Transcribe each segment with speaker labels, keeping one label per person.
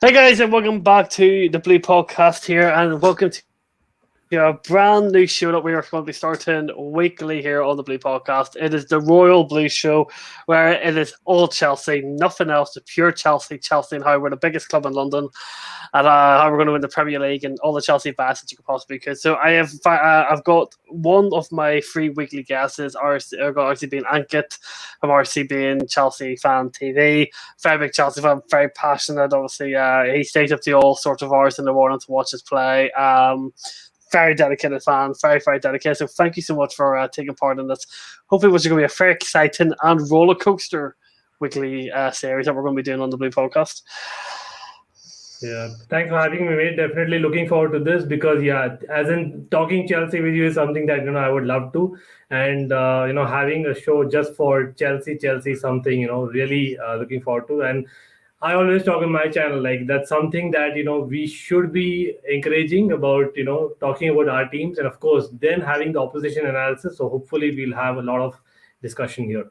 Speaker 1: Hey guys, and welcome back to the Blue Podcast here, and welcome to a brand new show that we are going to be starting weekly here on the Blue Podcast. It is the Royal Blue Show, where it is all Chelsea, nothing else, the pure Chelsea, Chelsea and how we're the biggest club in London, and how we're going to win the Premier League and all the Chelsea facts that you could possibly could. So I've got one of my three weekly guests is RC being Ankit from RC being Chelsea Fan TV. Very big Chelsea fan, very passionate. Obviously, he stays up to all sorts of hours in the morning to watch us play. Very dedicated fan, very, very dedicated. So thank you so much for taking part in this. Hopefully, which is going to be a very exciting and roller coaster weekly series that we're going to be doing on the Blue Podcast.
Speaker 2: Yeah, thanks for having me, mate. Definitely looking forward to this because, as in talking Chelsea with you is something that I would love to, and having a show just for Chelsea, something really looking forward to. And I always talk on my channel like that's something that we should be encouraging about talking about our teams, and of course then having the opposition analysis. So hopefully we'll have a lot of discussion here.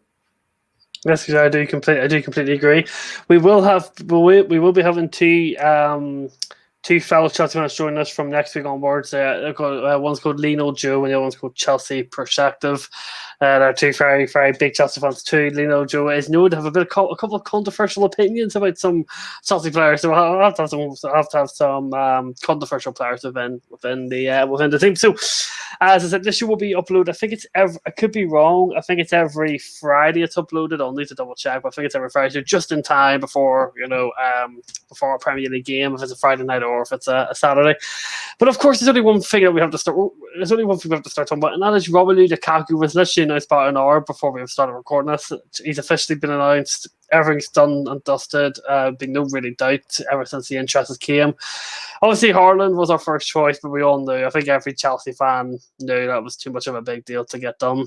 Speaker 1: Yes, I do completely agree. We will be having two fellow Chelsea fans joining us from next week onwards. One's called Lino Joe and the other one's called Chelsea Perspective. They're two very, very big Chelsea fans too. Lino Joe is known to have a couple of controversial opinions about some Chelsea players. So I'll have to have some controversial players within the team. So as I said, this show will be uploaded. I think I could be wrong. I think it's every Friday it's uploaded. I'll need to double check, but I think it's every Friday, so just in time before before a Premier League game, if it's a Friday night or if it's a Saturday. But of course, there's only one thing that we have to start. There's only one thing we have to start talking about, and that is Romelu Lukaku was literally announced about an hour before we have started recording this. He's officially been announced. Everything's done and dusted. Been no really doubt ever since the interest came. Obviously, Haaland was our first choice, but we all knew. I think every Chelsea fan knew that was too much of a big deal to get done.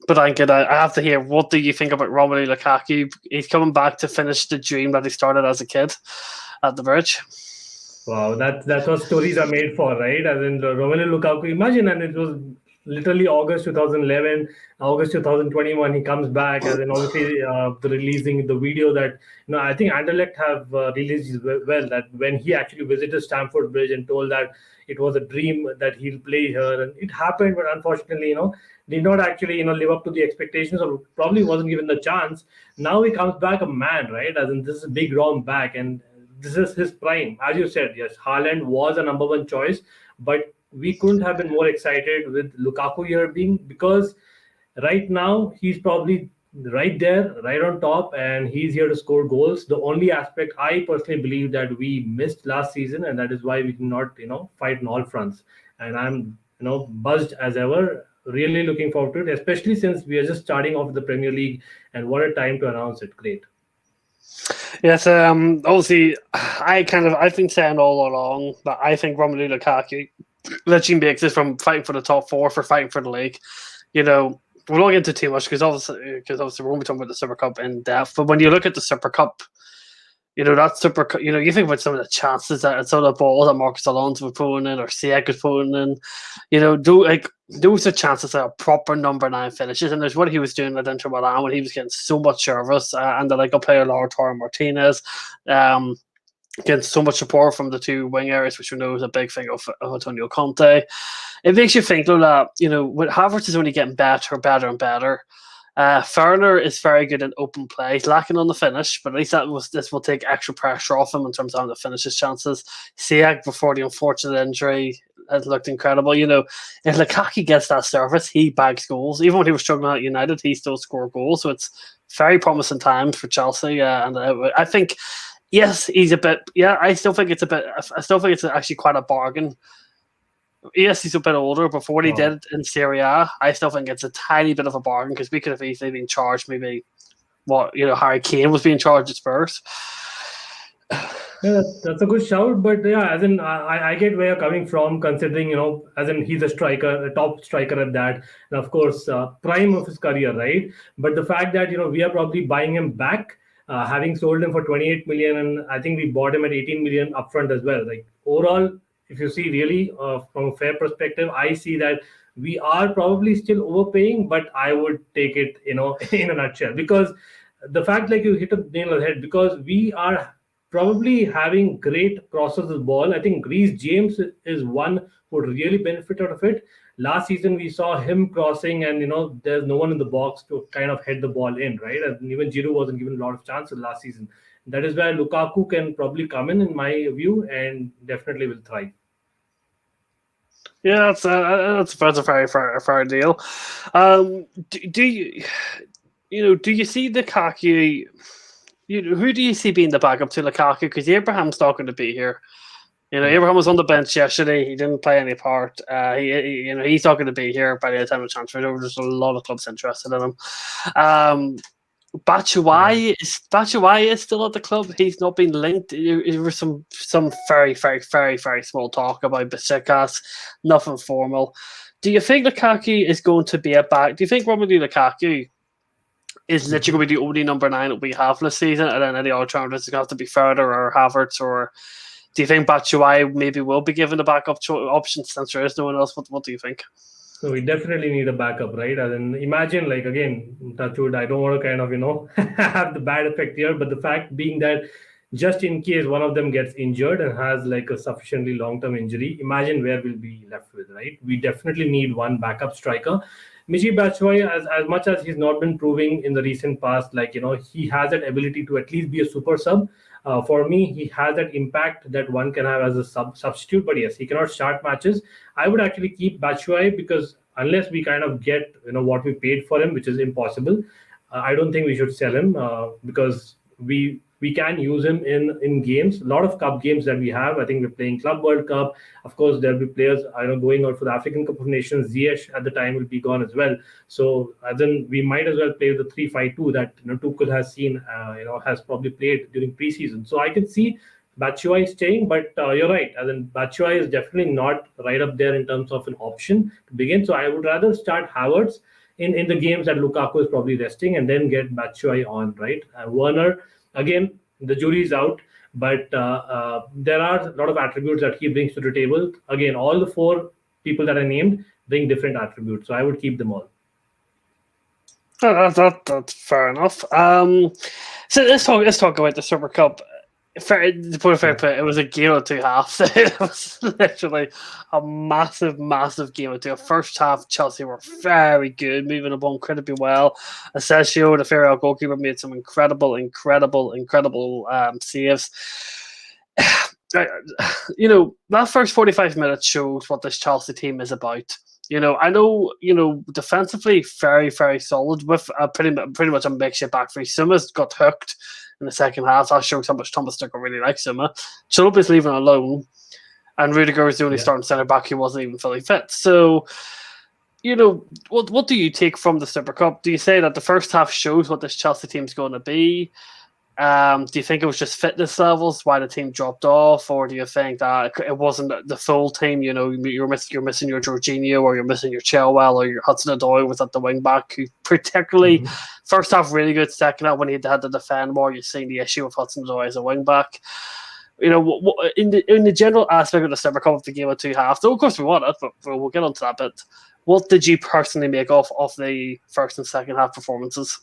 Speaker 1: But I have to hear, what do you think about Romelu Lukaku? He's coming back to finish the dream that he started as a kid at the Bridge.
Speaker 2: Wow, that's what stories are made for, right? As in Romelu Lukaku, imagine, and it was literally August 2011, August 2021, he comes back, as in obviously the releasing the video that I think Anderlecht have released well, that when he actually visited Stamford Bridge and told that it was a dream that he'll play here, and it happened, but unfortunately, did not actually live up to the expectations, or probably wasn't given the chance. Now he comes back a man, right? As in this is a big Rom back, and this is his prime. As you said, yes, Haaland was a number one choice, but we couldn't have been more excited with Lukaku here being, because right now he's probably right there, right on top, and he's here to score goals. The only aspect I personally believe that we missed last season, and that is why we cannot, fight on all fronts. And I'm, buzzed as ever. Really looking forward to it, especially since we are just starting off the Premier League, and what a time to announce it. Great.
Speaker 1: Yes, obviously, I've been saying all along that I think Romelu Lukaku literally makes it from fighting for the top four for fighting for the league. We won't get into too much because obviously we won't be talking about the Super Cup in depth. But when you look at the Super Cup, that Super Cup, you think about some of the chances that some of the balls that Marcus Alonso was putting in or Siak was putting in, those are chances that are proper number 9 finishes. And there's what he was doing at Inter Milan when he was getting so much service, and then a player Lautaro Martinez, getting so much support from the two wing areas, which we know is a big thing of Antonio Conte. It makes you think, though, that when Havertz is only getting better and better. Fowler is very good in open play. He's lacking on the finish, but at least this will take extra pressure off him in terms of having to finish his chances. Siak, before the unfortunate injury, has looked incredible. If Lukaku gets that service, he bags goals. Even when he was struggling at United, he still scored goals. So it's very promising times for Chelsea. And I think, yes, he's a bit. Yeah, I still think it's actually quite a bargain. Yes, he's a bit older, but for what he did in Serie A, I still think it's a tiny bit of a bargain, because we could have easily been charged maybe what Harry Kane was being charged at Spurs.
Speaker 2: Yeah, that's a good shout, but yeah, as in I get where you're coming from, considering as in he's a striker, a top striker at that, and of course prime of his career, right? But the fact that we are probably buying him back, having sold him for 28 million, and I think we bought him at 18 million upfront as well. Like overall, if you see really from a fair perspective, I see that we are probably still overpaying, but I would take it in a nutshell, because the fact, like you hit a nail on the head, because we are probably having great crosses of the ball. I think Reece James is one who would really benefit out of it. Last season we saw him crossing, and there's no one in the box to kind of head the ball in, right? And even Giroud wasn't given a lot of chances last season. That is where Lukaku can probably come in my view, and definitely will thrive.
Speaker 1: Yeah, that's a very fair deal. Do you do you see Lukaku? Who do you see being the backup to Lukaku? Because Abraham's not going to be here.
Speaker 2: Yeah.
Speaker 1: Abraham was on the bench yesterday. He didn't play any part. He's not going to be here by the time of transfer. There were just a lot of clubs interested in him. Um,
Speaker 2: Right.
Speaker 1: Batshuayi is still at the club. He's not been linked. There was some very very very very small talk about Besiktas. Nothing formal. Do you think Lukaku is going to be a back? Do you think Romelu Lukaku is literally
Speaker 2: Mhm.
Speaker 1: going to be the only number 9 that we have this season, and then any alternatives are going to have to be Further or Havertz, or do you think Batshuayi maybe will be given a backup option since there is no one else? What do you think?
Speaker 2: So we definitely need a backup, right? And then imagine, like, again, touch wood, I don't want to kind of, have the bad effect here, but the fact being that just in case one of them gets injured and has like a sufficiently long-term injury, imagine where we'll be left with, right? We definitely need one backup striker. Michi Batshuayi, as much as he's not been proving in the recent past, like, he has that ability to at least be a super sub. For me, he has that impact that one can have as a substitute. But yes, he cannot start matches. I would actually keep Batshuayi because unless we kind of get what we paid for him, which is impossible, I don't think we should sell him because we can use him in games. A lot of cup games that we have. I think we're playing Club World Cup. Of course, there'll be players I know going out for the African Cup of Nations. Ziyech at the time will be gone as well. So then we might as well play the 3-5-2 that Tuchel has seen. Has probably played during preseason. So I can see Batshuayi staying, but you're right. As in Batshuayi is definitely not right up there in terms of an option to begin. So I would rather start Havertz in the games that Lukaku is probably resting, and then get Batshuayi on, right? Werner, again, the jury's out, but there are a lot of attributes that he brings to the table. Again, all the four people that I named bring different attributes, so I would keep them all.
Speaker 1: That's fair enough. So let's talk about the Super Cup. To put it fair
Speaker 2: Yeah.
Speaker 1: play, it was a game of two halves. It was literally a massive, massive game of two. First half, Chelsea were very good, moving the ball incredibly well. Asensio, the Ferrell goalkeeper, made some incredible saves. That first 45 minutes shows what this Chelsea team is about. I know, defensively very, very solid with pretty much a makeshift back three. Suma's got hooked in the second half. That shows how much Thomas Tuchel really likes Suma. Chalobah is leaving alone, and Rudiger is the only
Speaker 2: Yeah.
Speaker 1: starting centre back who wasn't even fully fit. So, what do you take from the Super Cup? Do you say that the first half shows what this Chelsea team's going to be? Do you think it was just fitness levels why the team dropped off, or do you think that it wasn't the full team? You're missing your Jorginho, or you're missing your Chilwell, or your Hudson-Odoi was at the wing back, who particularly
Speaker 2: Mhm.
Speaker 1: first half really good, second half when he had to defend more. You're seeing the issue of Hudson-Odoi as a wing back. In the general aspect of the Super Cup of the game of two halves, though of course we won it, but we'll get onto that bit. What did you personally make of the first and second half performances?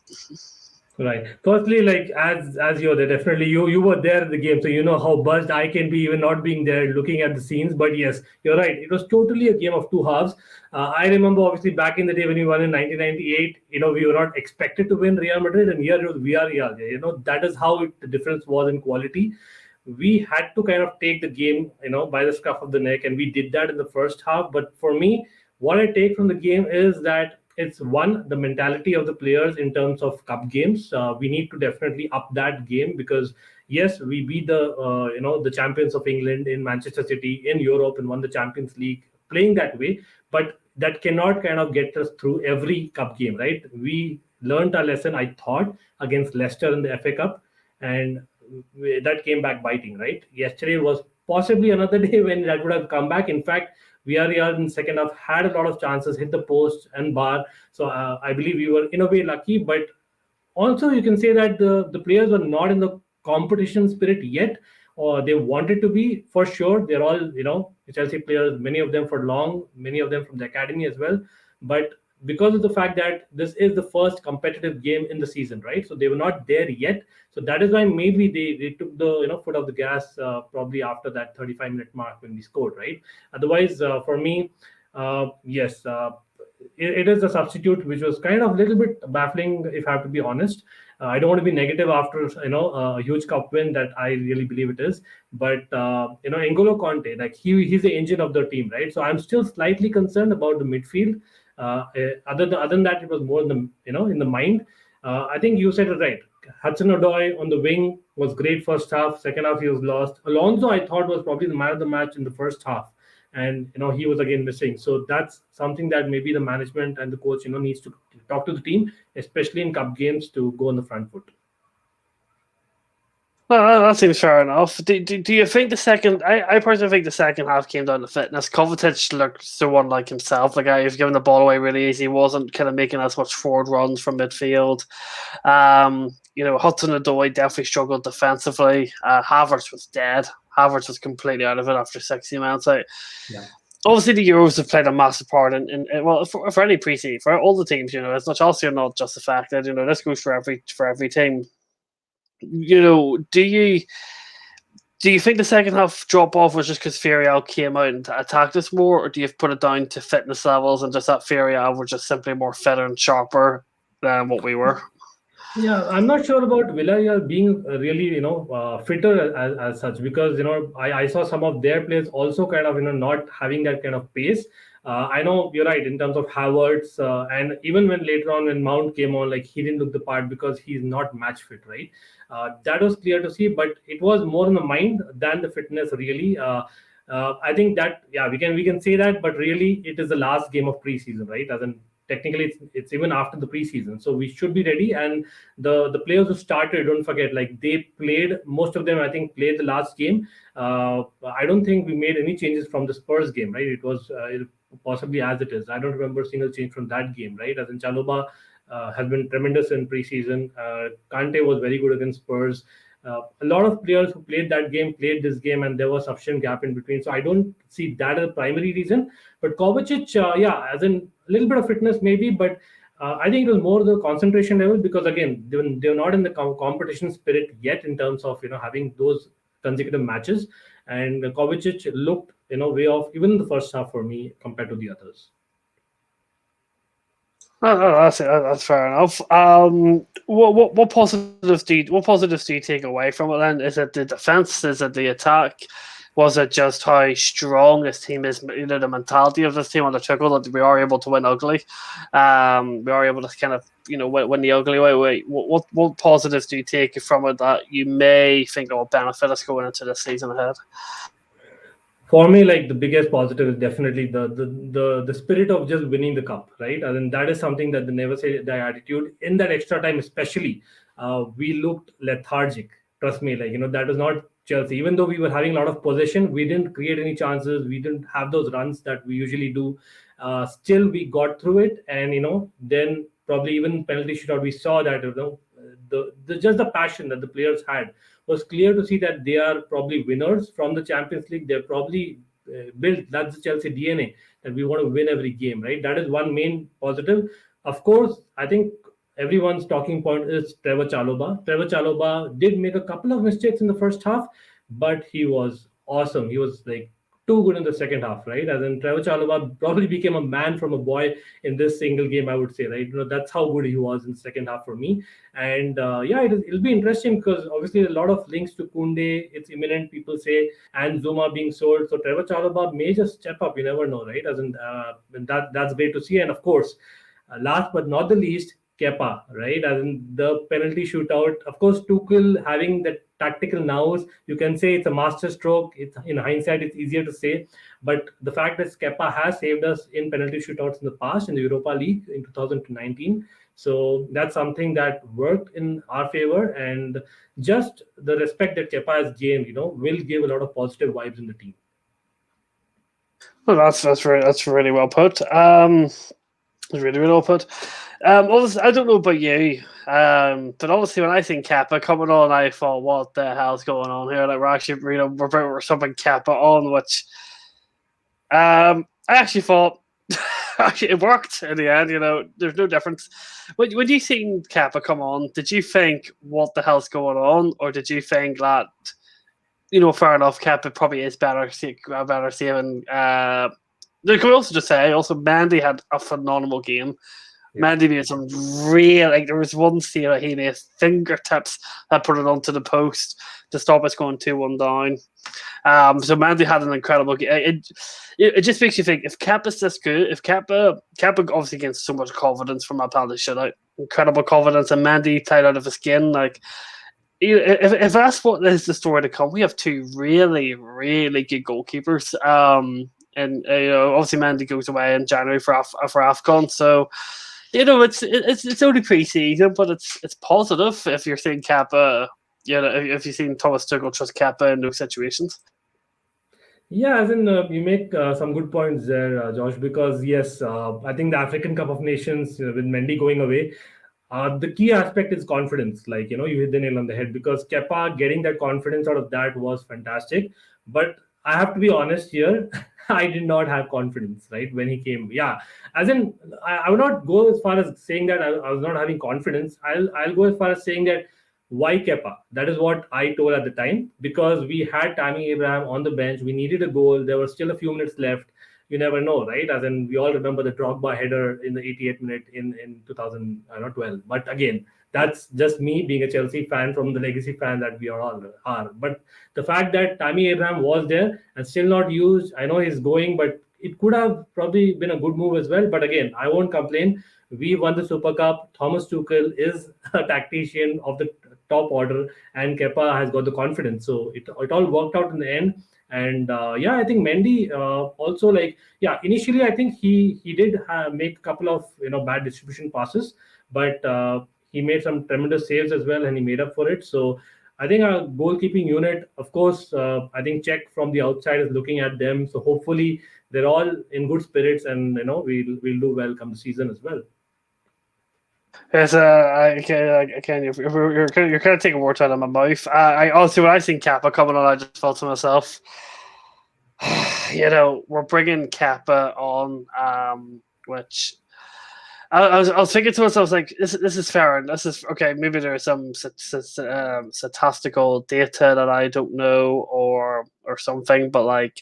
Speaker 2: Right. Firstly, like as you're there, definitely you were there at the game, so you know how buzzed I can be even not being there, looking at the scenes. But yes, you're right. It was totally a game of two halves. I remember obviously back in the day when we won in 1998. We were not expected to win Real Madrid, and here it was Villarreal. That is how the difference was in quality. We had to kind of take the game, by the scruff of the neck, and we did that in the first half. But for me, what I take from the game is that it's one, the mentality of the players in terms of cup games. We need to definitely up that game because yes, we beat the champions of England in Manchester City in Europe and won the Champions League playing that way, but that cannot kind of get us through every cup game, right? We learned our lesson, I thought, against Leicester in the FA Cup, and that came back biting, right? Yesterday was possibly another day when that would have come back. In fact, Villarreal in second half had a lot of chances, hit the post and bar. So I believe we were in a way lucky, but also you can say that the players were not in the competition spirit yet, or they wanted to be for sure. They're all Chelsea players, many of them for long, many of them from the academy as well. But because of the fact that this is the first competitive game in the season, right? So they were not there yet. So that is why maybe they took the foot off the gas probably after that 35-minute mark when we scored, right? Otherwise, for me, yes, it is a substitute which was kind of a little bit baffling, if I have to be honest. I don't want to be negative after a huge cup win that I really believe it is, but N'Golo Conte, like he's the engine of the team, right? So I'm still slightly concerned about the midfield. Other than that, it was more in the in the mind. I think you said it right. Hudson Odoi on the wing was great first half. Second half he was lost. Alonso I thought was probably the man of the match in the first half, and he was again missing. So that's something that maybe the management and the coach needs to talk to the team, especially in cup games, to go on the front foot.
Speaker 1: Well, that seems fair enough. Do you think the second? I personally think the second half came down to fitness. Kovacic looked so unlike himself. The guy who's giving the ball away really easy, wasn't kind of making as much forward runs from midfield. Hudson Odoi definitely struggled defensively. Havertz was dead. Havertz was completely out of it after 60 minutes.
Speaker 2: Yeah.
Speaker 1: Obviously, the Euros have played a massive part in well, for any preseason, for all the teams. It's not Chelsea are not just affected. This goes for every team. Do you think the second half drop off was just because Ferial came out and attacked us more, or do you put it down to fitness levels and just that Ferial were just simply more fitter and sharper than what we were?
Speaker 2: Yeah, I'm not sure about Villarreal being really, fitter as such, because I saw some of their players also kind of not having that kind of pace. I know you're right in terms of Havertz, and even when later on when Mount came on, like he didn't look the part because he's not match fit, right? That was clear to see, but it was more in the mind than the fitness really. I think that yeah, we can say that, but really it is the last game of preseason, right? As in technically it's even after the preseason, so we should be ready. And the players who started, don't forget, like they played, most of them I think played the last game. I don't think we made any changes from the Spurs game, right? It was possibly as it is. I don't remember a single change from that game, right? As in Chaloba has been tremendous in preseason. Kante was very good against Spurs. A lot of players who played that game played this game, and there was sufficient gap in between. So I don't see that as a primary reason. But Kovacic, yeah, as in a little bit of fitness maybe, but I think it was more the concentration level, because again they're not in the competition spirit yet in terms of having those consecutive matches. And Kovacic looked way off even in the first half for me compared to the others.
Speaker 1: Oh, that's fair enough. What positives do you take away from it then? Is it the defense? Is it the attack? Was it just how strong this team is? The mentality of this team under Tuchel, that we are able to win ugly. We are able to kind of win the ugly way. What positives do you take from it that you may think will benefit us going into the season ahead?
Speaker 2: For me, like the biggest positive is definitely the spirit of just winning the cup, right? And then that is something that they never say, the attitude in that extra time, especially. We looked lethargic. Trust me, like that was not Chelsea. Even though we were having a lot of possession, we didn't create any chances. We didn't have those runs that we usually do. Still, we got through it, and then probably even penalty shootout, we saw that the just the passion that the players had was clear to see that they are probably winners from the Champions League. They're probably built. That's the Chelsea DNA, that we want to win every game, right? That is one main positive. Of course, I think everyone's talking point is Trevor Chalobah. Trevor Chalobah did make a couple of mistakes in the first half, but he was awesome. He was like too good in the second half, right? As in Trevor Chalobah probably became a man from a boy in this single game, I would say, right? That's how good he was in the second half for me. And yeah, it'll be interesting because obviously a lot of links to Kunde. It's imminent, people say, and Zuma being sold. So Trevor Chalobah may just step up. You never know, right? As in, and that's great to see. And of course, last but not the least, Kepa, right? As in the penalty shootout. Of course, Tuchel having that tactical nous, you can say it's a master stroke. It's in hindsight, it's easier to say, but the fact that Kepa has saved us in penalty shootouts in the past in the Europa League in 2019. So that's something that worked in our favor, and just the respect that Kepa has gained, will give a lot of positive vibes in the team.
Speaker 1: Well, that's really well put. Really, really well put. Obviously, I don't know about you, but obviously when I think Kappa coming on, I thought, what the hell's going on here? Like we're subbing Kappa on, which I actually thought it worked in the end. There's no difference. When you seen Kappa come on, did you think what the hell's going on, or did you think that fair enough, Kappa probably is better saving. Can we also just say also Mandy had a phenomenal game.
Speaker 2: Yeah.
Speaker 1: Mandy made some real, like, there was one save that he made fingertips that put it onto the post to stop us going 2-1 down. So Mandy had an incredible game. It just makes you think, if Kappa's this good, if Kappa obviously gains so much confidence from that penalty shutout, incredible confidence, and Mandy tied out of his skin, like, if that's what is the story to come, we have two really, really good goalkeepers. And obviously Mandy goes away in January for Afcon, so it's only pre-season, but it's positive if you're seeing Kappa. If you've seen Thomas Tuchel trust Kappa in those situations.
Speaker 2: Yeah, as in you make some good points there, Josh. Because yes, I think the African Cup of Nations with Mendy going away, the key aspect is confidence. Like you hit the nail on the head, because Kepa getting that confidence out of that was fantastic. But I have to be honest here, I did not have confidence right when he came. Yeah, as in I would not go as far as saying that I was not having confidence. I'll go as far as saying that why Kepa? That is what I told at the time, because we had Tammy Abraham on the bench. We needed a goal. There were still a few minutes left. You never know, right? As in, we all remember the Drogba header in the 88th minute in 2012. But again, that's just me being a Chelsea fan, from the legacy fan that we are all are. But the fact that Tammy Abraham was there and still not used, I know he's going, but it could have probably been a good move as well. But again, I won't complain. We won the Super Cup. Thomas Tuchel is a tactician of the top order, and Kepa has got the confidence. So it all worked out in the end. And yeah, I think Mendy also, like, yeah, initially I think he did make a couple of bad distribution passes, but he made some tremendous saves as well, and he made up for it. So I think our goalkeeping unit, of course, I think Czech from the outside is looking at them. So hopefully they're all in good spirits, and we'll do well come the season as well.
Speaker 1: Yes, I can. You're kind of taking words out of my mouth. I also, when I seen Kappa coming on, I just thought to myself, we're bringing Kappa on, which I was thinking to myself, like, this is fair, and this is okay. Maybe there's some statistical data that I don't know, or something, but like,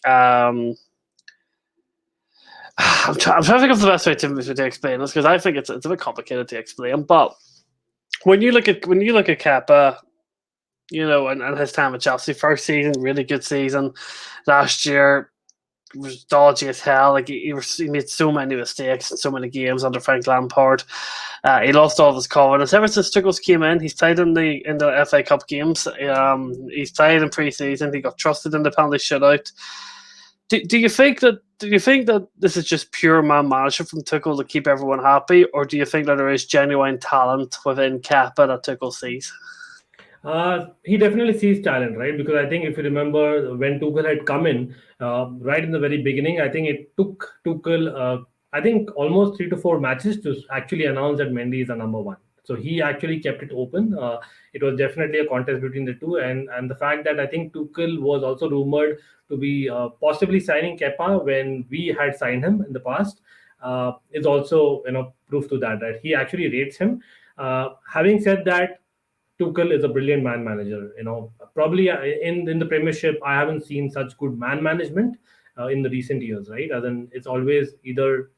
Speaker 1: I'm trying to think of the best way to explain this, because I think it's a bit complicated to explain. But when you look at Kappa, and his time at Chelsea, first season, really good season. Last year was dodgy as hell. Like, he made so many mistakes in so many games under Frank Lampard. He lost all of his confidence ever since Tuchel came in. He's played in the FA Cup games. He's played in pre-season. He got trusted in the penalty shutout. Do you think that this is just pure man management from Tuchel to keep everyone happy, or do you think that there is genuine talent within Kappa that Tuchel sees?
Speaker 2: He definitely sees talent, right? Because I think if you remember when Tuchel had come in, right in the very beginning, I think it took Tuchel, I think almost 3 to 4 matches to actually announce that Mendy is a number one. So he actually kept it open. It was definitely a contest between the two, and the fact that I think Tuchel was also rumored to be possibly signing Kepa when we had signed him in the past is also proof to that he actually rates him. Having said that, Tuchel is a brilliant man manager. Probably in the Premiership, I haven't seen such good man management in the recent years, right? As in, it's always either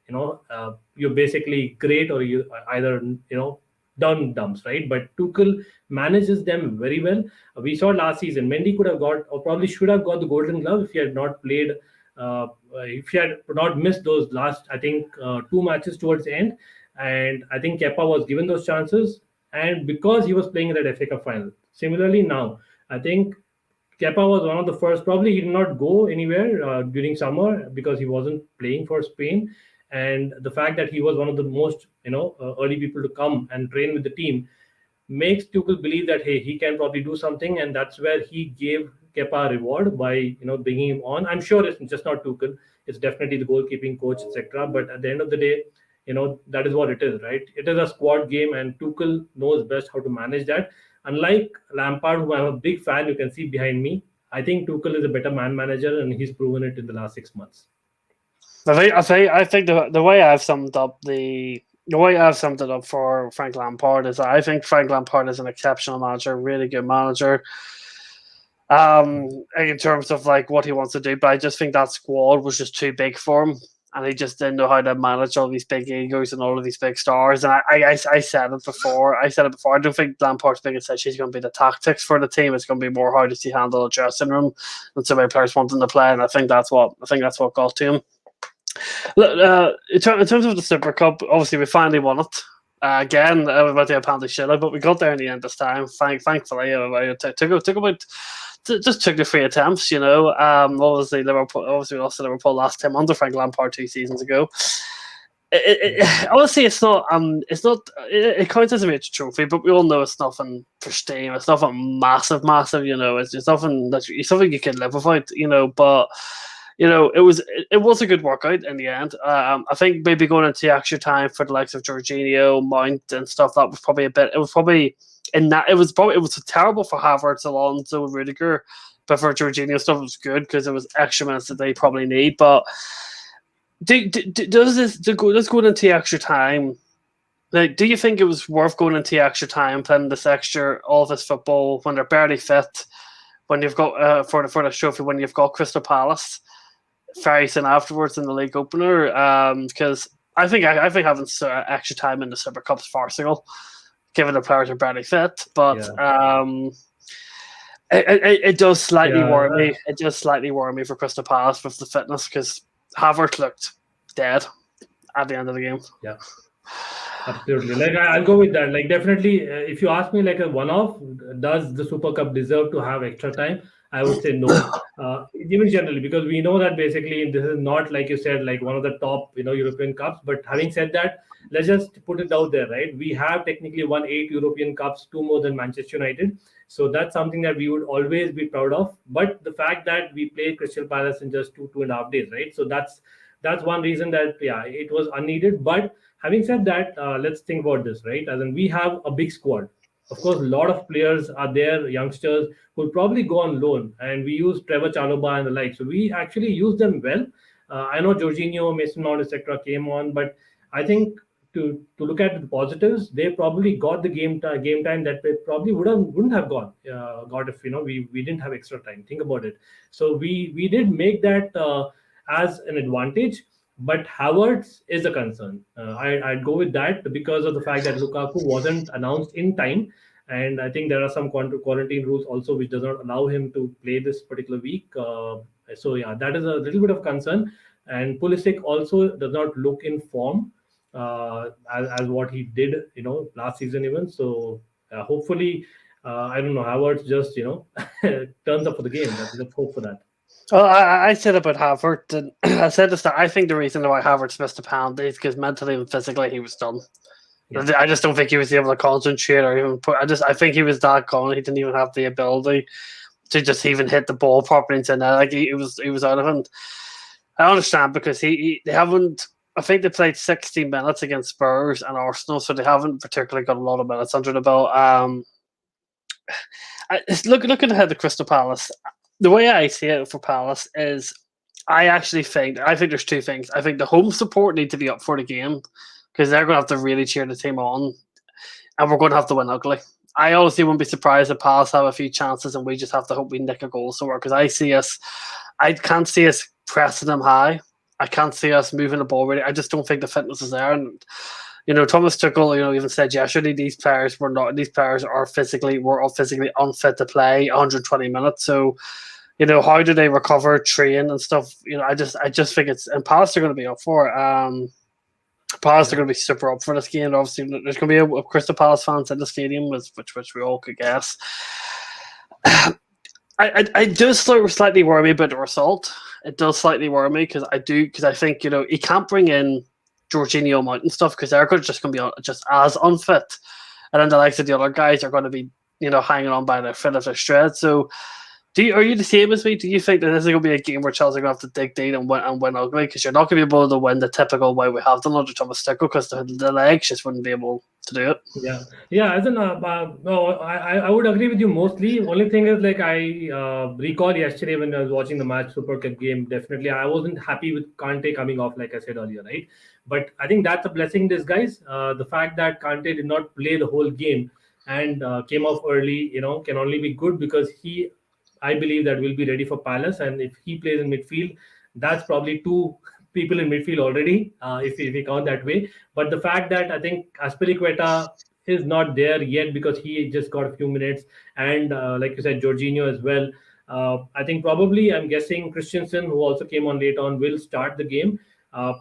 Speaker 2: you're basically great, or you either down dumps, right? But Tuchel manages them very well. We saw last season Mendy could have got, or probably should have got, the Golden Glove if he had not played. If he had not missed those last, I think, 2 matches towards the end, and I think Kepa was given those chances, and because he was playing in that FA Cup final. Similarly, now I think Kepa was one of the first. Probably he did not go anywhere during summer because he wasn't playing for Spain, and the fact that he was one of the most early people to come and train with the team makes Tuchel believe that hey, he can probably do something, and that's where he gave Kepa a reward by bringing him on. I'm sure it's just not Tuchel; it's definitely the goalkeeping coach, etc. But at the end of the day, that is what it is, right? It is a squad game, and Tuchel knows best how to manage that. Unlike Lampard, who I'm a big fan, you can see behind me. I think Tuchel is a better man manager, and he's proven it in the last 6 months.
Speaker 1: I think the way I've summed up the way I've summed it up for Frank Lampard is that I think Frank Lampard is an exceptional manager, really good manager. In terms of like what he wants to do, but I just think that squad was just too big for him, and he just didn't know how to manage all these big egos and all of these big stars. And I said it before. I said it before. I don't think Lampard's biggest issue is going to be the tactics for the team. It's going to be more how does he handle the dressing room and so many players wanting to play. And I think that's what got to him. Look, in terms of the Super Cup, obviously we finally won it. Again, about the apparently should have, but we got there in the end this time. Thankfully, it took about just took the 3 attempts. Obviously Liverpool, obviously we lost to Liverpool last time under Frank Lampard 2 seasons ago. Honestly, it's not. It counts as a major trophy, but we all know it's nothing pristine. It's nothing massive. It's just it's something you can live without. But it was a good workout in the end. I think maybe going into extra time for the likes of Jorginho, Mount, and stuff, that was probably a bit. It was probably it was terrible for Havertz, Alonso, and Rudiger, but for Jorginho stuff it was good because it was extra minutes that they probably need. But does going into extra time? Like, do you think it was worth going into extra time playing this extra all this football when they're barely fit? When you've got for the trophy, when you've got Crystal Palace very soon afterwards in the league opener, because I think having extra time in the Super Cup is farcical, given the players are barely fit. But it does slightly worry me. It does slightly worry me for Crystal Palace with the fitness because Havertz looked dead at the end of the game.
Speaker 2: Yeah, absolutely. Like I'll go with that. Like definitely, if you ask me, like a one-off, does the Super Cup deserve to have extra time? I would say no. Even generally, because we know that basically this is not, like you said, like one of the top European cups. But having said that, let's just put it out there, right? We have technically won 8 European cups, 2 more than Manchester United. So that's something that we would always be proud of. But the fact that we played Crystal Palace in just 2.5 days, right? So that's one reason that it was unneeded. But having said that, let's think about this, right? As in, we have a big squad. Of course, a lot of players are there, youngsters who will probably go on loan, and we use Trevor Chalobah and the like. So we actually use them well. I know Jorginho, Mason Mount, etc. came on, but I think to look at the positives, they probably got the game time that they probably wouldn't have got if we didn't have extra time. Think about it. So we did make that as an advantage. But Havertz is a concern. I'd go with that because of the fact that Lukaku wasn't announced in time. And I think there are some quarantine rules also which does not allow him to play this particular week. That is a little bit of concern. And Pulisic also does not look in form as what he did, last season even. So hopefully, I don't know, Havertz just, turns up for the game. Let's hope for that.
Speaker 1: Well, I said about Havertz, and I said this. I think the reason why Havertz missed the penalty is because mentally and physically he was done. Yeah. I just don't think he was able to concentrate or even put. I think he was that gone. He didn't even have the ability to just even hit the ball properly into net. Like he was out of it. I understand because they haven't. I think they played 60 minutes against Spurs and Arsenal, so they haven't particularly got a lot of minutes under the belt. Looking ahead to Crystal Palace. The way I see it for Palace is I think there's 2 things. I think the home support need to be up for the game because they're going to have to really cheer the team on, and we're going to have to win ugly. I honestly wouldn't be surprised if Palace have a few chances and we just have to hope we nick a goal somewhere because I can't see us pressing them high. I can't see us moving the ball really. I just don't think the fitness is there. And Thomas Tuchel, even said yesterday these players are physically unfit to play 120 minutes. So, how do they recover, train, and stuff? I just think and Palace are going to be up for it. Palace are going to be super up for this game. Obviously, there's going to be a Crystal Palace fans in the stadium, which we all could guess. I just slightly worry me about the result. It does slightly worry me because I think he can't bring in Jorginho, Mount and stuff because they're just going to be just as unfit, and then the likes of the other guys are going to be hanging on by their feet of their thread. So, Are you the same as me? Do you think that this is going to be a game where Chelsea are going to have to dig deep and win ugly? Because you're not going to be able to win the typical way we have done under Thomas Tuchel because the legs just wouldn't be able to do it.
Speaker 2: Yeah, yeah. As in, no, I would agree with you mostly. Only thing is, like, I recall yesterday when I was watching the match Super Cup game. Definitely, I wasn't happy with Kante coming off, like I said earlier, right? But I think that's a blessing in disguise. The fact that Kante did not play the whole game and came off early, can only be good because I believe that will be ready for Palace, and if he plays in midfield, that's probably two people in midfield already, if we count that way. But the fact that I think Aspilicueta is not there yet because he just got a few minutes, and like you said, Jorginho as well. I think probably I'm guessing Christensen, who also came on late on, will start the game.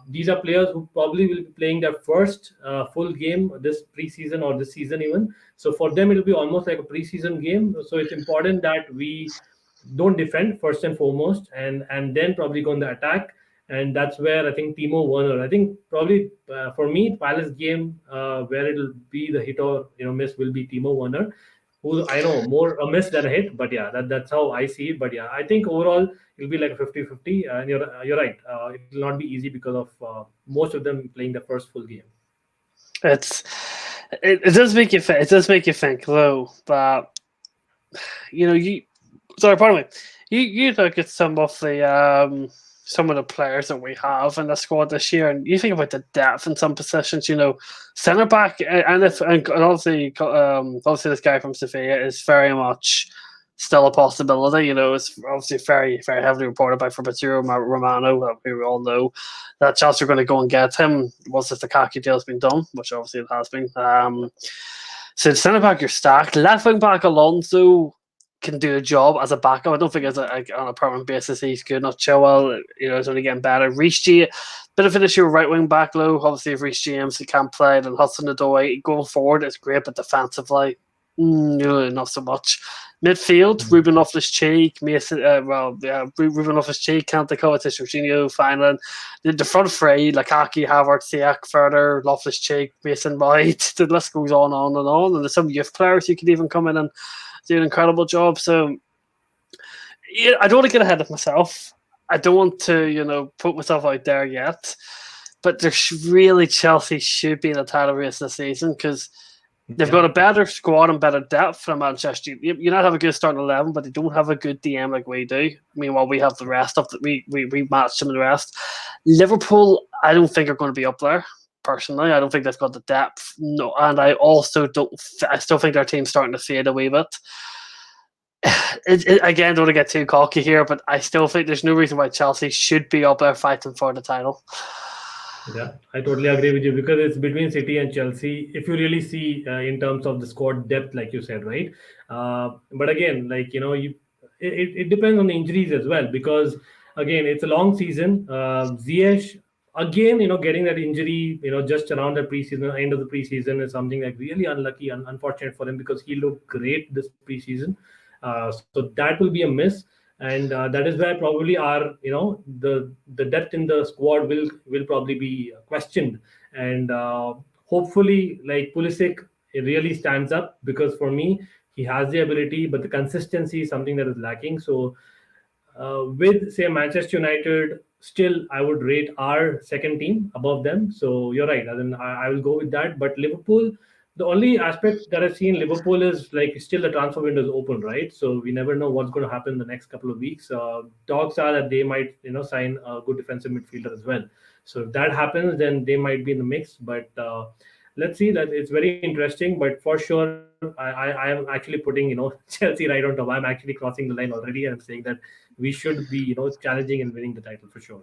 Speaker 2: These are players who probably will be playing their first full game this preseason or this season even. So for them, it'll be almost like a preseason game. So it's important that we don't defend first and foremost, and then probably go on the attack. And that's where I think Timo Werner. I think probably for me, Palace game where it'll be the hit or miss will be Timo Werner, who I know more a miss than a hit, but yeah, that's how I see it. But yeah, I think overall it'll be like a 50-50. And you're right. It will not be easy because of most of them playing the first full game.
Speaker 1: It's it does make you it does make you think though that you sorry, pardon me. You look at some of the players that we have in the squad this year, and you think about the depth in some positions. Centre back, and obviously this guy from Sevilla is very much still a possibility. It's obviously very very heavily reported by Fabrizio Romano. We all know that Chelsea are going to go and get him once the Lukaku deal has been done, which obviously it has been. So centre back, you're stacked. Left wing back, Alonso can do a job as a backup. I don't think on a permanent basis he's good enough. Chilwell, is only getting better. Reece James, bit of an issue with right wing back low. Obviously, if Reece James he can't play, then Hudson-Odoi going forward is great, but defensively, not so much. Midfield, Ruben Loftus-Cheek, Mason. Ruben Loftus-Cheek, Kante, Kovacic, Jorginho, Feinland. The front three, Lukaku, Havertz, Ziyech, Further, Loftus-Cheek, Mason White. The list goes on and on. And there's some youth players who could even come in and do an incredible job. So I don't want to get ahead of myself. I don't want to, put myself out there yet. But there's really Chelsea should be in the title race this season because they've got a better squad and better depth from Manchester. You not have a good starting 11, but they don't have a good DM like we do. Meanwhile, we have the rest of we match them in the rest. Liverpool, I don't think are going to be up there. Personally, I don't think they've got the depth. No, and I also don't. I still think their team's starting to fade a wee bit. Again, don't want to get too cocky here, but I still think there's no reason why Chelsea should be up there fighting for the title.
Speaker 2: Yeah, I totally agree with you because it's between City and Chelsea. If you really see in terms of the squad depth, like you said, right? But again, it depends on the injuries as well because again, it's a long season. Ziyech again, getting that injury, just around the preseason, end of the preseason is something like really unlucky and unfortunate for him because he looked great this preseason. So that will be a miss, and that is where probably our the depth in the squad will probably be questioned, and hopefully like Pulisic really stands up because for me he has the ability, but the consistency is something that is lacking. So with say Manchester United, still I would rate our second team above them. So you're right. I will go with that. But Liverpool, the only aspect that I've seen Liverpool is like still the transfer window is open, right? So we never know what's going to happen in the next couple of weeks. Talks are that they might sign a good defensive midfielder as well. So if that happens, then they might be in the mix. But let's see. That it's very interesting. But for sure, I am actually putting Chelsea right on top. I'm actually crossing the line already, and I'm saying that we should be challenging and winning the title for sure.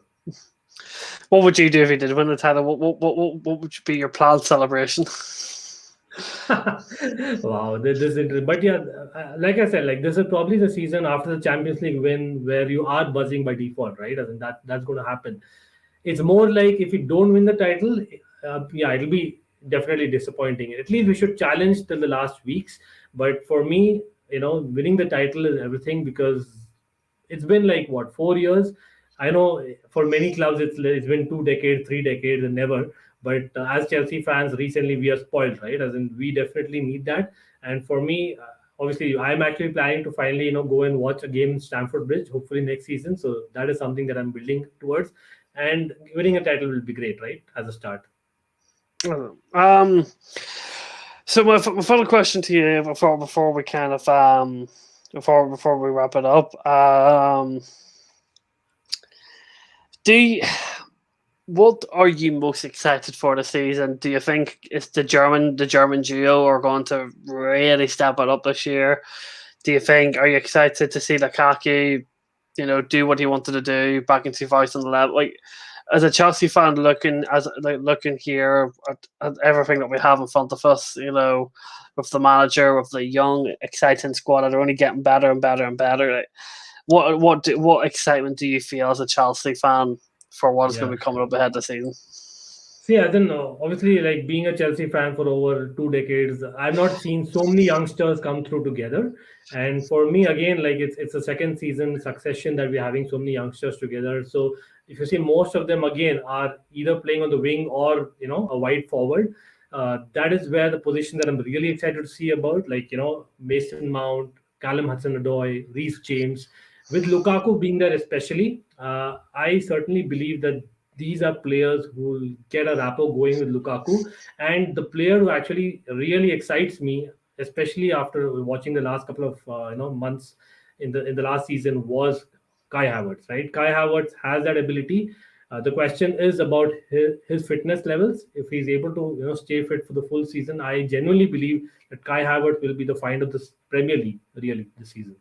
Speaker 1: What would you do if you did win the title? What would be your planned celebration?
Speaker 2: Wow, this is interesting. But yeah, like I said, like this is probably the season after the Champions League win where you are buzzing by default, right? I mean that's going to happen. It's more like if we don't win the title, yeah, it'll be definitely disappointing. At least we should challenge till the last weeks. But for me, winning the title is everything because it's been like what 4 years. I know for many clubs it's been 2 decades, 3 decades, and never. But as Chelsea fans, recently we are spoiled, right? As in we definitely need that. And for me, obviously, I'm actually planning to finally, go and watch a game in Stamford Bridge, hopefully next season. So that is something that I'm building towards. And winning a title will be great, right? As a start.
Speaker 1: Um, so my final question to you before we kind of before we wrap it up, do you, what are you most excited for the season? Do you think it's the German duo are going to really step it up this year? Do you think are you excited to see Lukaku, do what he wanted to do back in 2011? Like as a Chelsea fan, looking here at everything that we have in front of us, with the manager, with the young, exciting squad that are only getting better and better and better. Like, what excitement do you feel as a Chelsea fan for what is going
Speaker 2: Yeah.
Speaker 1: to be coming up ahead this season?
Speaker 2: See, I don't know. Obviously, like being a Chelsea fan for over 2 decades, I've not seen so many youngsters come through together. And for me, again, like it's a second season succession that we're having so many youngsters together. So if you see, most of them again are either playing on the wing or a wide forward. That is where the position that I'm really excited to see about, like Mason Mount, Callum Hudson-Odoi, Reece James, with Lukaku being there especially. I certainly believe that these are players who will get a rapport going with Lukaku. And the player who actually really excites me, especially after watching the last couple of months in the last season, was Kai Havertz. Right, Kai Havertz has that ability. The question is about his fitness levels. If he's able to stay fit for the full season, I genuinely believe that Kai Havertz will be the find of this Premier League really this season.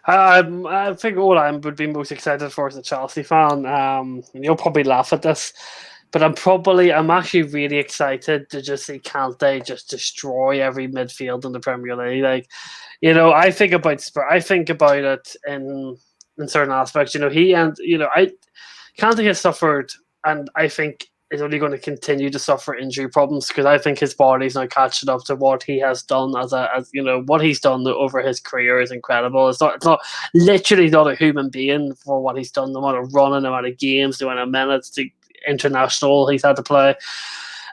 Speaker 1: I think all I would be most excited for as a Chelsea fan. And you'll probably laugh at this, but I'm actually really excited to just see Kante just destroy every midfield in the Premier League. Like, I think about I think about it in certain aspects. He and I Kante has suffered, and I think is only going to continue to suffer injury problems because I think his body's now catching up to what he has done what he's done over his career is incredible. It's not literally not a human being for what he's done, no matter running, no matter games, no matter minutes, the international he's had to play.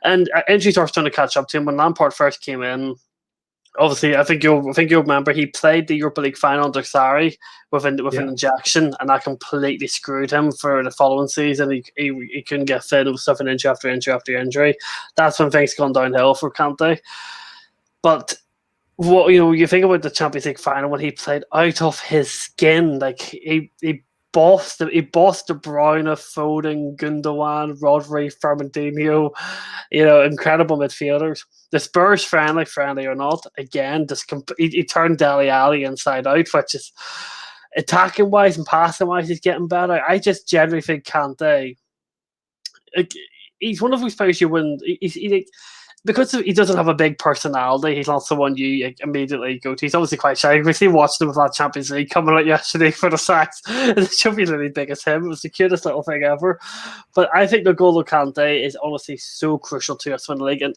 Speaker 1: And injuries are starting to catch up to him. When Lampard first came in, obviously, I think you'll remember he played the Europa League final under Sarri with an
Speaker 2: Yeah.
Speaker 1: injection, and that completely screwed him for the following season. He couldn't get fit. It was suffering injury after injury after injury. That's when things gone downhill for Kante. But what you think about the Champions League final when he played out of his skin, like he bossed De Bruyne, Foden, Gundogan, Rodri, Fernandinho, incredible midfielders. The Spurs friendly or not, again, he turned Dele Alli inside out, which is attacking wise and passing wise, he's getting better. I just generally think Kante, like, he's one of those players you wouldn't. Because he doesn't have a big personality, he's not someone you immediately go to. He's obviously quite shy. We see watched him with that Champions League coming out yesterday for the sacks. It should be really big as him. It was the cutest little thing ever. But I think the goal of Kante is honestly so crucial to us win the league. And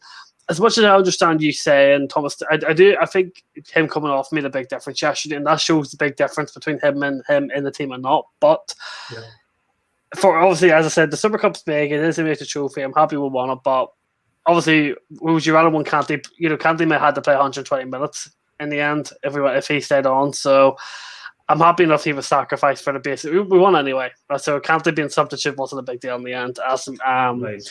Speaker 1: as much as I understand you saying, Thomas, I do. I think him coming off made a big difference yesterday, and that shows the big difference between him in the team and not. But
Speaker 2: Yeah.
Speaker 1: for obviously, as I said, the Super Cup's big. It is a major trophy. I'm happy we won it, but obviously, would you rather one Kante? Kante may have had to play 120 minutes in the end if he stayed on. So I'm happy enough he was sacrificed for the basic. We won anyway, so Kante being substitute wasn't a big deal in the end.
Speaker 2: Right.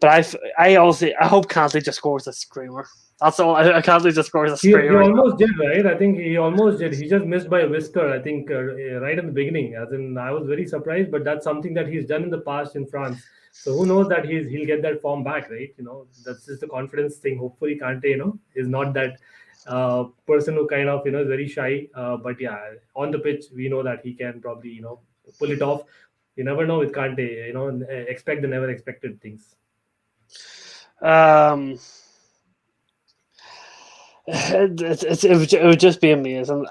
Speaker 1: But I hope Kante just scores a screamer. That's all. Kante just scores a
Speaker 2: He
Speaker 1: screamer.
Speaker 2: almost did, right? I think he almost did. He just missed by a whisker, I think, right in the beginning. As in, I was very surprised, but that's something that he's done in the past in France. So who knows that he'll get that form back, right? That's just the confidence thing. Hopefully, Kante, is not that person who kind of, is very shy. But yeah, on the pitch, we know that he can probably, pull it off. You never know with Kante, expect the never expected things.
Speaker 1: Um, it would just be amazing.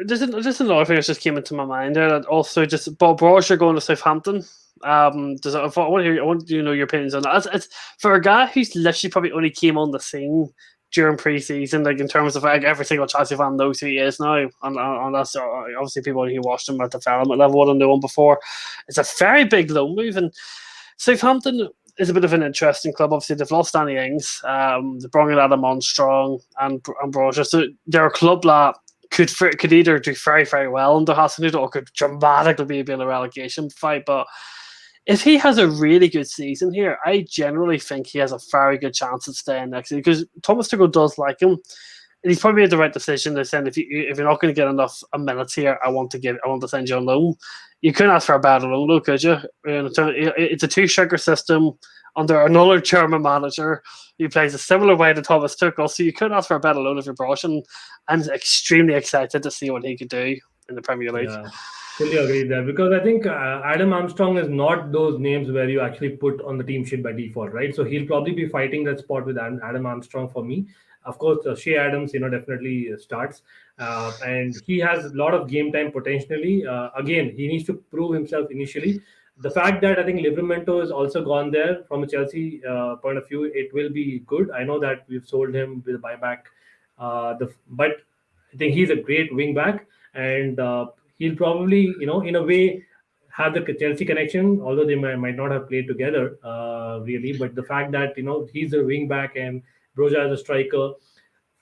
Speaker 1: Just another thing that just came into my mind there. That also just Bob Roger going to Southampton. I want to know your opinions on that. It's for a guy who's literally probably only came on the scene during pre-season, like in terms of like every single Chelsea fan knows who he is now, and that's obviously people who watched him at development level would have known before. It's a very big loan move, and Southampton. is a bit of an interesting club. Obviously, they've lost Danny Ings. They brought in Adam Armstrong and Broja. So they're a club that could either do very, very well under Hasenhuttl or could dramatically be in a relegation fight. But if he has a really good season here, I generally think he has a very good chance of staying next year because Thomas Tuchel does like him. And he's probably made the right decision. They're saying if you're not going to get enough minutes here, I want to send you on loan. You couldn't ask for a better loan, though, could you? It's a two-striker system under another German manager. He plays a similar way to Thomas Tuchel, so you couldn't ask for a better loan if you're Brussian. I'm extremely excited to see what he could do in the Premier League.
Speaker 2: Yeah, fully agree there because I think Adam Armstrong is not those names where you actually put on the team sheet by default, right? So he'll probably be fighting that spot with Adam Armstrong for me. Of course, Shea Adams, definitely starts, and he has a lot of game time potentially. Again, he needs to prove himself initially. The fact that I think Livramento is also gone there from a Chelsea point of view, it will be good. I know that we've sold him with a buyback, but I think he's a great wing back, and he'll probably, in a way, have the Chelsea connection, although they might not have played together really. But the fact that he's a wing back and Broja is a striker,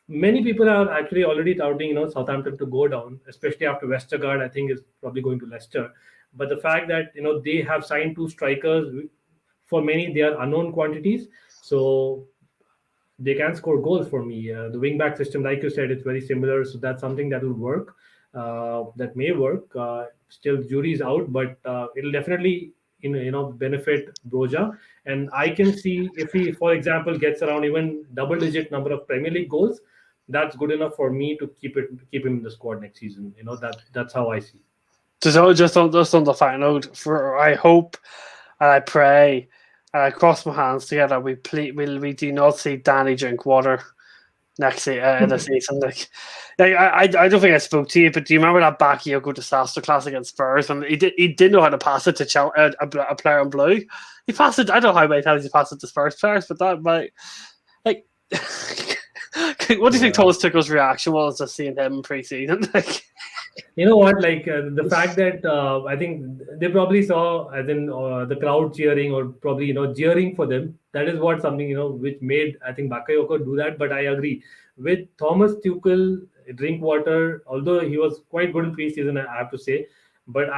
Speaker 2: many people are actually already touting Southampton to go down, especially after Westergaard. I think is probably going to Leicester. But the fact that they have signed two strikers, for many they are unknown quantities, so they can score goals for me. The wing back system, like you said, it's very similar, so that's something that will work. That may work. Still, jury is out, but it'll definitely benefit Broja. And I can see if he, for example, gets around even double-digit number of Premier League goals, that's good enough for me to keep him in the squad next season. That's how I see.
Speaker 1: Just on the final note, I hope and I pray and I cross my hands together. We do not see Danny drink water next the season. I don't think I spoke to you, but do you remember that Bakayoko disaster class against Spurs? And he didn't know how to pass it to a player in blue. He passed it. I don't know how many times he passed it to Spurs players, but that might like. What do you think Thomas Tuchel's reaction was to seeing him in pre-season?
Speaker 2: You know what? Like the fact that I think they probably saw, as in the crowd cheering or probably jeering for them. That is what something which made I think Bakayoko do that. But I agree with Thomas Tuchel, Drinkwater. Although he was quite good in preseason, I have to say, but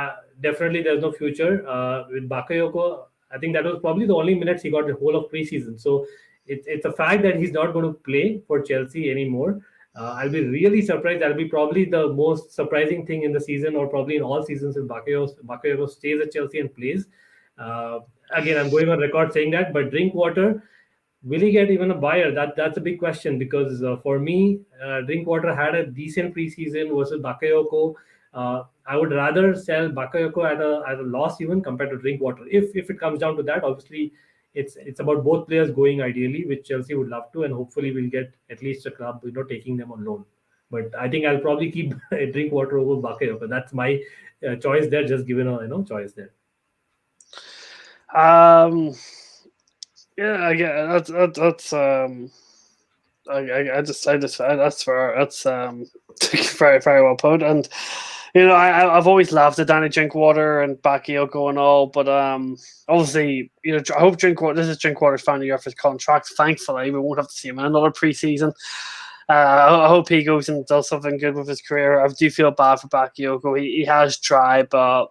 Speaker 2: definitely there's no future with Bakayoko. I think that was probably the only minutes he got the whole of preseason. So it's a fact that he's not going to play for Chelsea anymore. I'll be really surprised. That'll be probably the most surprising thing in the season, or probably in all seasons, if Bakayoko stays at Chelsea and plays. Uh, Again, I'm going on record saying that, but Drinkwater, will he get even a buyer? That's a big question because for me, Drinkwater had a decent preseason versus Bakayoko. I would rather sell Bakayoko at a loss even compared to Drinkwater. If it comes down to that, obviously it's about both players going ideally, which Chelsea would love to, and hopefully we'll get at least a club taking them on loan. But I think I'll probably keep Drinkwater over Bakayoko. That's my choice there. Just given a choice there.
Speaker 1: Yeah, that's I just that's fair. That's very, very well put. And I've always laughed at Danny Drinkwater and Bakayoko and all, but obviously, I hope Drinkwater. This is Drinkwater's final year of his contract. Thankfully, we won't have to see him in another preseason. I hope he goes and does something good with his career. I do feel bad for Bakayoko. He has tried, but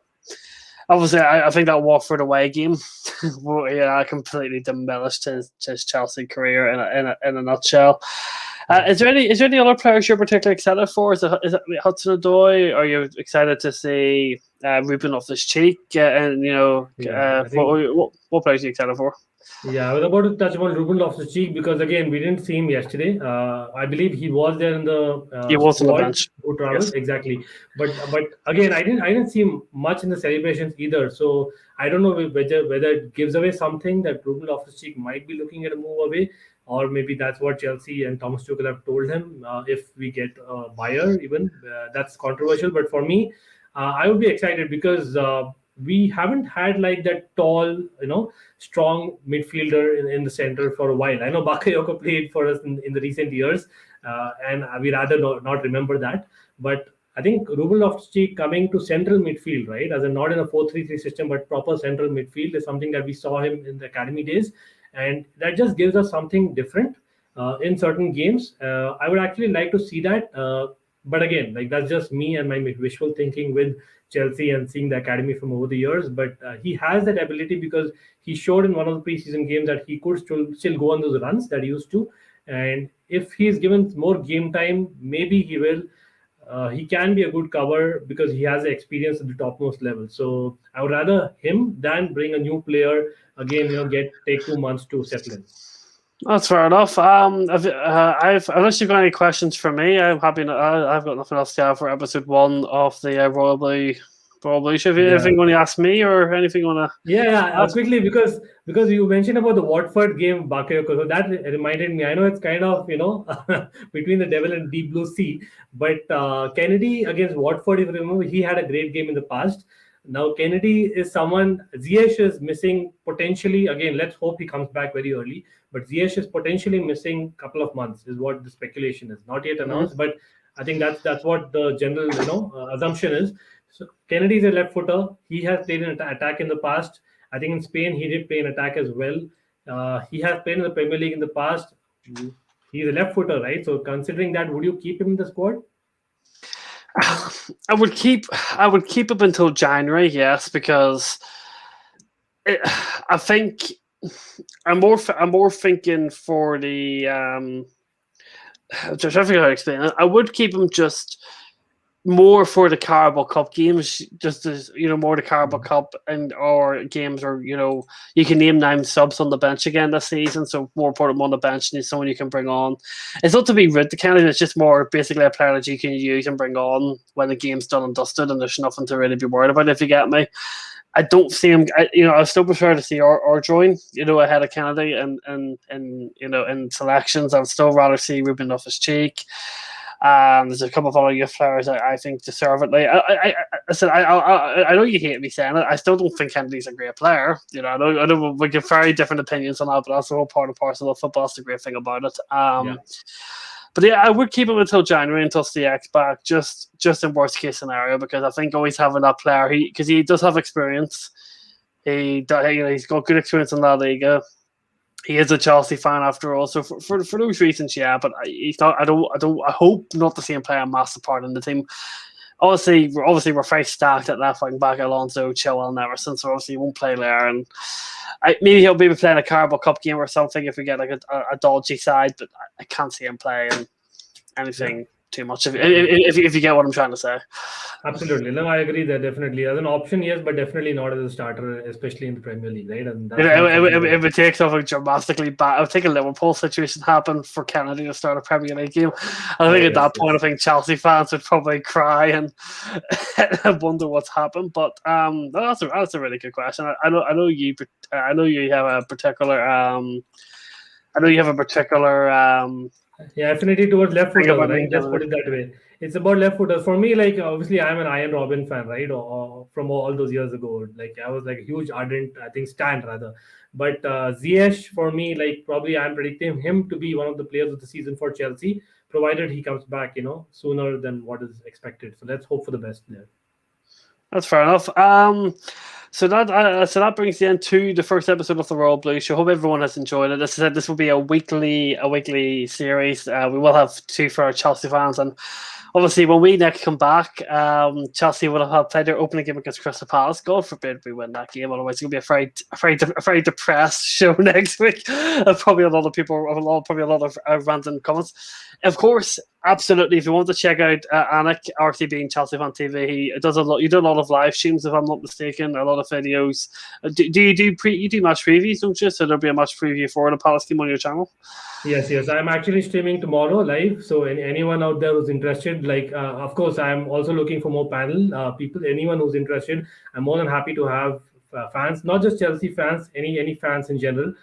Speaker 1: obviously, I think that Watford away game, completely demolished his Chelsea career in a nutshell. Is there any other players you're particularly excited for? Is it Hudson-Odoi? Are you excited to see Ruben Loftus-Cheek? What players are you excited for?
Speaker 2: Yeah, I was about to touch upon Ruben Loftus-Cheek because again we didn't see him yesterday. I believe he was there in the
Speaker 1: He was on the
Speaker 2: squad
Speaker 1: bench.
Speaker 2: who traveled
Speaker 1: Yes.
Speaker 2: exactly. But again, I didn't see him much in the celebrations either. So I don't know whether it gives away something that Ruben Loftus-Cheek might be looking at a move away, or maybe that's what Chelsea and Thomas Tuchel have told him. If we get a buyer, even that's controversial. But for me, I would be excited because we haven't had like that tall, strong midfielder in the center for a while. I know Bakayoko played for us in the recent years, and we rather not remember that. But I think Ruben Loftus-Cheek coming to central midfield, right, as a not in a 4-3-3 system, but proper central midfield is something that we saw him in the academy days, and that just gives us something different in certain games. I would actually like to see that. But again, like that's just me and my visual thinking with Chelsea and seeing the academy from over the years. But he has that ability because he showed in one of the preseason games that he could still go on those runs that he used to. And if he's given more game time, maybe he will. He can be a good cover because he has the experience at the topmost level. So I would rather him than bring a new player again. Get take 2 months to settle in.
Speaker 1: That's fair enough. I've unless you've got any questions for me, I'm happy. I've got nothing else to add for episode 1 of the Royal Blue Show. If you
Speaker 2: Yeah.
Speaker 1: anything you want to ask me or anything you want
Speaker 2: Yeah,
Speaker 1: to ask?
Speaker 2: quickly because you mentioned about the Watford game, Bakayoko, so that reminded me. I know it's kind of between the devil and deep blue sea, but Kennedy against Watford, if you remember, he had a great game in the past. Now Kennedy is someone. Ziyech is missing potentially. Again, let's hope he comes back very early. But Ziyech is potentially missing a couple of months, is what the speculation is. Not yet
Speaker 1: Mhm.
Speaker 2: announced, but I think that's what the general assumption is. So Kennedy is a left footer. He has played in attack in the past. I think in Spain he did play in attack as well. He has played in the Premier League in the past. He's a left footer, right? So considering that, would you keep him in the squad?
Speaker 1: I would keep up until January, yes, because it, I think I'm more thinking for the I'm trying to figure out how to explain it. I would keep him just more for the Carabao Cup games, just as more the Carabao
Speaker 2: Mhm.
Speaker 1: Cup and or games where you can name 9 subs on the bench again this season. So more put him on the bench and he's someone you can bring on. It's not to be rude to Kennedy. It's just more basically a player that you can use and bring on when the game's done and dusted, and there's nothing to really be worried about. If you get me, I don't see him. I still prefer to see or join ahead of Kennedy and in selections. I would still rather see Ruben Loftus-Cheek. There's a couple of other youth players I think deserve it. Like I said, I know you hate me saying it. I still don't think Kennedy's a great player. I know we get very different opinions on that, but that's the whole part and parcel of football. That's the great thing about it.
Speaker 2: Yeah.
Speaker 1: But yeah, I would keep him until January until CX back, just in worst case scenario, because I think always having that player, because he does have experience. He's got good experience in La Liga. He is a Chelsea fan after all, so for those reasons, yeah. But he's not. I hope not to see him play a massive part in the team. Obviously, we're very stacked at left wing back. Alonso, Chilwell, and Everson, so obviously he won't play there. And maybe he'll be playing a Carabao Cup game or something if we get like a dodgy side. But I can't see him playing
Speaker 2: Yeah.
Speaker 1: anything too much.
Speaker 2: Definitely.
Speaker 1: If you get what I'm trying to say.
Speaker 2: Absolutely. No, I agree that definitely as an option, yes, but definitely not as a starter, especially in the Premier League, right? And
Speaker 1: If,
Speaker 2: that's not something that.
Speaker 1: if it takes something dramatically bad, I would think a Liverpool situation happen for Kennedy to start a Premier League game. I
Speaker 2: Oh
Speaker 1: think at
Speaker 2: yes,
Speaker 1: that point, I
Speaker 2: yes.
Speaker 1: think Chelsea fans would probably cry and wonder what's happened. But that's a really good question. I know you have a particular I know you have a particular
Speaker 2: Yeah, affinity towards left
Speaker 1: thing
Speaker 2: footers,
Speaker 1: about
Speaker 2: right?
Speaker 1: me,
Speaker 2: Let's
Speaker 1: Kennedy.
Speaker 2: put it that way. It's about left footers. For me, like obviously, I'm an Iron Robin fan, right? Or from all those years ago, like I was like a huge ardent, I think, stan rather. But Ziyech, for me, like probably I'm predicting him to be one of the players of the season for Chelsea, provided he comes back, sooner than what is expected. So let's hope for the best there.
Speaker 1: That's fair enough. So that brings the end to the first episode of the Royal Blue Show. Hope everyone has enjoyed it. As I said, this will be a weekly series. We will have two for our Chelsea fans, and obviously when we next come back, Chelsea will have played their opening game against Crystal Palace. God forbid we win that game. Otherwise, it's gonna be a very depressed show next week. Probably a lot of people, probably a lot of random comments. Of course, absolutely. If you want to check out Anik RTB and Chelsea Fan TV, he does a lot. You do a lot of live streams, if I'm not mistaken. A lot of videos. Do you you do match previews, don't you? So there'll be a match preview for the Palace game on your channel.
Speaker 2: Yes, yes. I'm actually streaming tomorrow live. So anyone out there who's interested, like, of course, I'm also looking for more panel people. Anyone who's interested, I'm more than happy to have fans, not just Chelsea fans, any fans in general.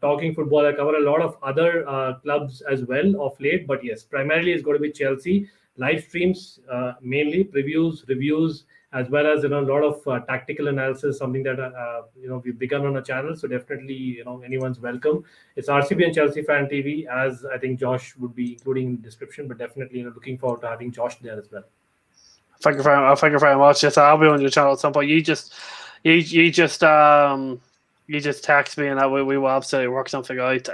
Speaker 2: Talking football, I cover a lot of other clubs as well of late. But yes, primarily it's going to be Chelsea live streams, mainly previews, reviews, as well as a lot of tactical analysis. Something that we've begun on a channel. So definitely anyone's welcome. It's RCB and Chelsea Fan TV, as I think Josh would be including in the description, but definitely looking forward to having Josh there as well.
Speaker 1: Thank you very much. Yes, I'll be on your channel at some point. You just text me, and we will absolutely work something out.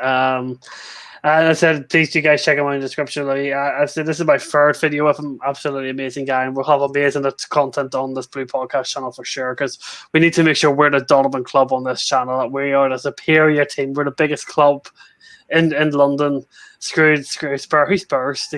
Speaker 1: And I said, please, you guys check out my description. I said, this is my third video with him. Absolutely amazing guy. And we'll have amazing content on this Blue Podcast channel for sure, because we need to make sure we're the Donovan Club on this channel. That we are the superior team. We're the biggest club in London. Screw Spurs. Who's Spurs?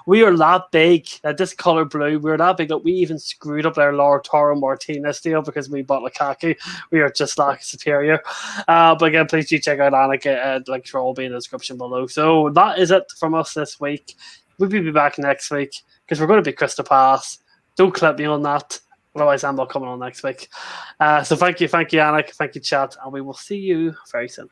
Speaker 1: We are that big. This color blue, we're that big that we even screwed up our Lautaro Martinez deal because we bought Lukaku. We are just like superior. But again, please do check out Anik. Links will all be in the description below. So that is it from us this week. We'll be back next week because we're going to be Crystal Palace. Don't clip me on that. Otherwise, I'm not coming on next week. So thank you, Anik. Thank you, chat. And we will see you very soon.